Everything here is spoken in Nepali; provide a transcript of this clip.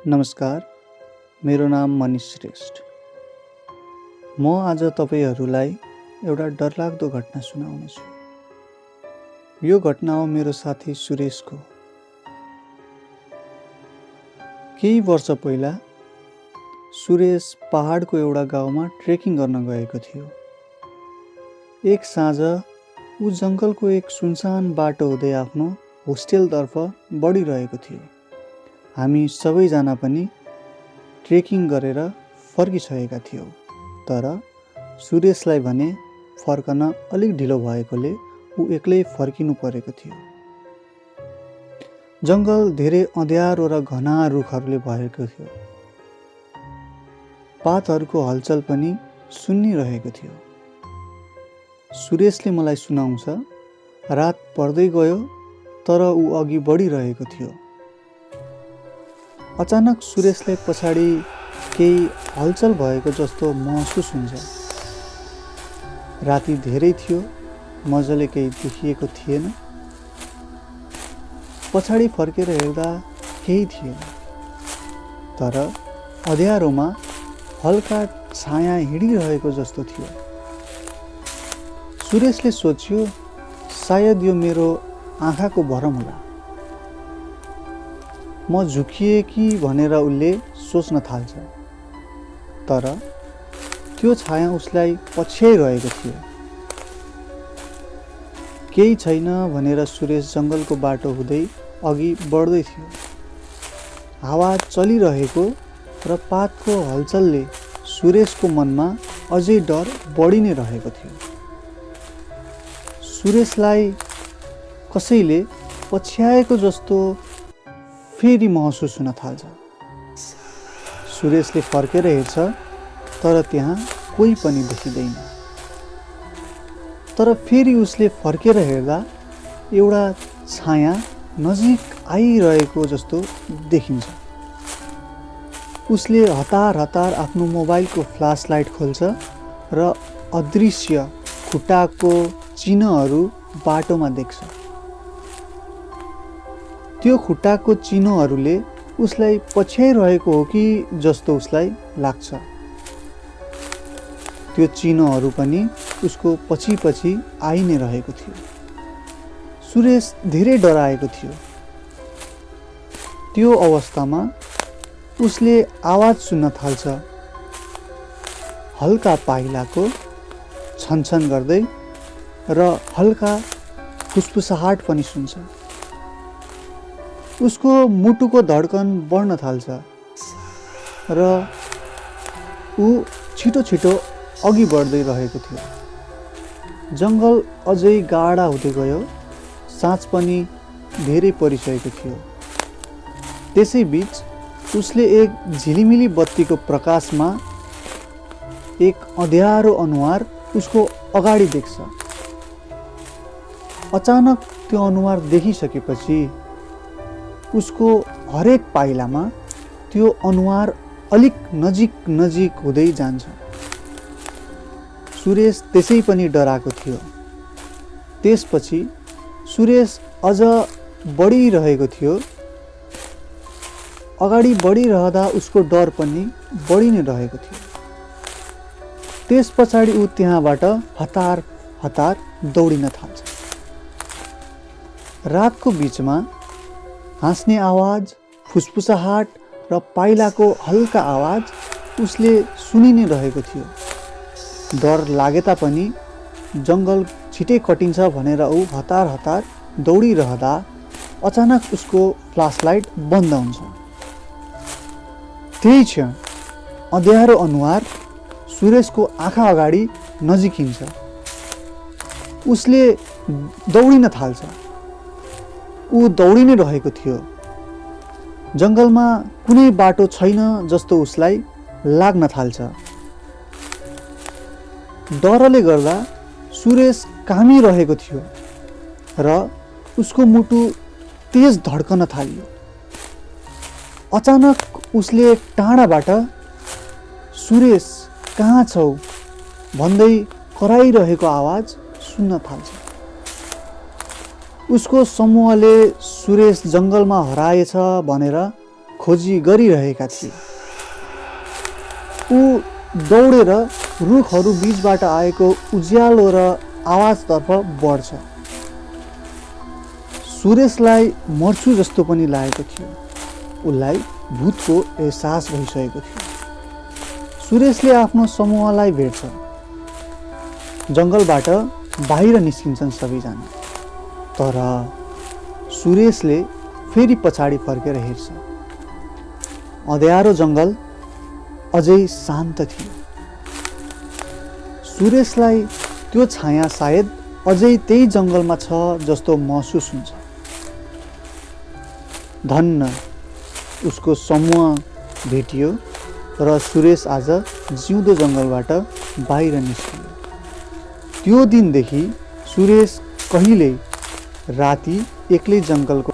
नमस्कार, मेरो नाम मनिष श्रेष्ठ। म आज तपाईहरुलाई एउटा डरलाग्दो घटना सुनाउनेछु। यो घटना हो मेरो साथी सुरेशको। केही वर्ष पहिला सुरेश पहाडको एउटा गाउँमा ट्रेकिङ गर्न गएको थियो। एक साँझ ऊ जंगलको एक सुनसान बाटो हुँदै आफ्नो होस्टेलतर्फ बढिरहेको थियो। हामी सबैजना पनि ट्रेकिङ गरेर फर्किसकेका थियौं, तर सुरेशलाई भने फर्कन अलिक ढिलो भएकोले ऊ एक्लै फर्किनु परेको थियो। जंगल धेरै अँध्यारो र घना रुखहरूले भरेको थियो। पातहरूको हलचल पनि सुनिरहेको थियो। सुरेशले मलाई सुनाउँछ, रात पर्दै गयो तर ऊ अघि बढिरहेको थियो। अचानक सुरेशलाई पछाडि केही हलचल भएको जस्तो महसुस हुन्छ। राति धेरै थियो, मजाले केही देखिएको थिएन। पछाडि फर्केर हेर्दा केही थिएन, तर अँध्यारोमा हल्का छाया हिँडिरहेको जस्तो थियो। सुरेशले सोच्यो, सायद यो मेरो आँखाको भरम होला। म झुकिए कि भनेर उसले सोच्न थाल्छ, तर त्यो छाया उसलाई पछ्याइरहेको थियो। केही छैन भनेर सुरेश जंगलको बाटो हुँदै अघि बढ्दै थियो। हावा चलिरहेको र पातको हलचलले सुरेशको मनमा अझै डर बढी नै रहेको थियो। सुरेशलाई कसैले पछ्याएको जस्तो फेरि महसुस हुन थाल्छ। सुरेशले फर्केर हेर्छ, तर त्यहाँ कोही पनि देखिँदैन। तर फेरि उसले फर्केर हेर्दा एउटा छाया नजिक आइरहेको जस्तो देखिन्छ। उसले हतार हतार आफ्नो मोबाइलको फ्ल्यास लाइट खोल्छ र अदृश्य खुट्टाको चिन्हहरू बाटोमा देख्छ। त्यो खुट्टाको चिन्हहरूले उसलाई पछ्याइरहेको हो कि जस्तो उसलाई लाग्छ। त्यो चिन्हहरू पनि उसको पछि पछि आइ नै रहेको थियो। सुरेश धेरै डराएको थियो। त्यो अवस्थामा उसले आवाज सुन्न थाल्छ, हल्का पाइलाको छनछन गर्दै र हल्का फुसफुसाहट पनि सुन्छ। उसको मुटुको धड्कन बढ्न थाल्छ र ऊ छिटो छिटो अघि बढ्दै रहेको थियो। जंगल अझै गाढा हुँदै गयो। साँझ पनि धेरै परिसकेको थियो। त्यसैबीच उसले एक झिलिमिली बत्तीको प्रकाशमा एक अँध्यारो अनुहार उसको अगाडि देख्छ। अचानक त्यो अनुहार देखिसकेपछि उसको हरेक पाइलामा त्यो अनुहार अलिक नजिक नजिक हुँदै जान्छ। सुरेश त्यसै पनि डराएको थियो। त्यसपछि सुरेश अझ बढिरहेको थियो। अगाडि बढिरहँदा उसको डर पनि बढी नै रहेको थियो। त्यस पछाडि ऊ त्यहाँबाट हतार हतार दौडिन थाल्छ। रातको बीचमा हाँस्ने आवाज, फुसफुसाहट र पाइलाको हल्का आवाज उसले सुनि नै रहेको थियो। डर लागे तापनि जंगल छिटै कटिन्छ भनेर ऊ हतार हतार दौडिरहँदा अचानक उसको फ्ल्यासलाइट बन्द हुन्छ। त्यही क्षण अँध्यारो अनुहार सुरेशको आँखा अगाडि नजिकिन्छ। उसले दौडिन थाल्छ। ऊ दौडी नै रहेको थियो। जंगलमा कुनै बाटो छैन जस्तो उसलाई लाग्न थाल्छ। डरले गर्दा सुरेश कामिरहेको थियो र उसको मुटु तेज धड्कन थाल्यो। अचानक उसले टाढाबाट सुरेश कहाँ छौ भन्दै कराइरहेको आवाज सुन्न थाल्छ। उसको समूहले सुरेश जंगलमा हराएछ भनेर खोजी गरिरहेका थिए। ऊ दौडेर रुखहरू बीचबाट आएको उज्यालो र आवाजतर्फ बढ्छ। सुरेशलाई मर्छु जस्तो पनि लागेको थियो। उसलाई भूतको एहसास भइसकेको थियो। सुरेशले आफ्नो समूहलाई भेट्छ। जङ्गलबाट बाहिर निस्किन्छन् सबैजना। तर सुरेशले फेरि पछाडि फर्केर हेर्छ। अँध्यारो जङ्गल अझै शान्त थियो। सुरेशलाई त्यो छाया सायद अझै त्यही जङ्गलमा छ जस्तो महसुस हुन्छ। धन्न उसको समूह भेटियो र सुरेश आज जिउँदो जङ्गलबाट बाहिर निस्कियो। त्यो दिनदेखि सुरेश कहिल्यै राति एक्लै जङ्गलको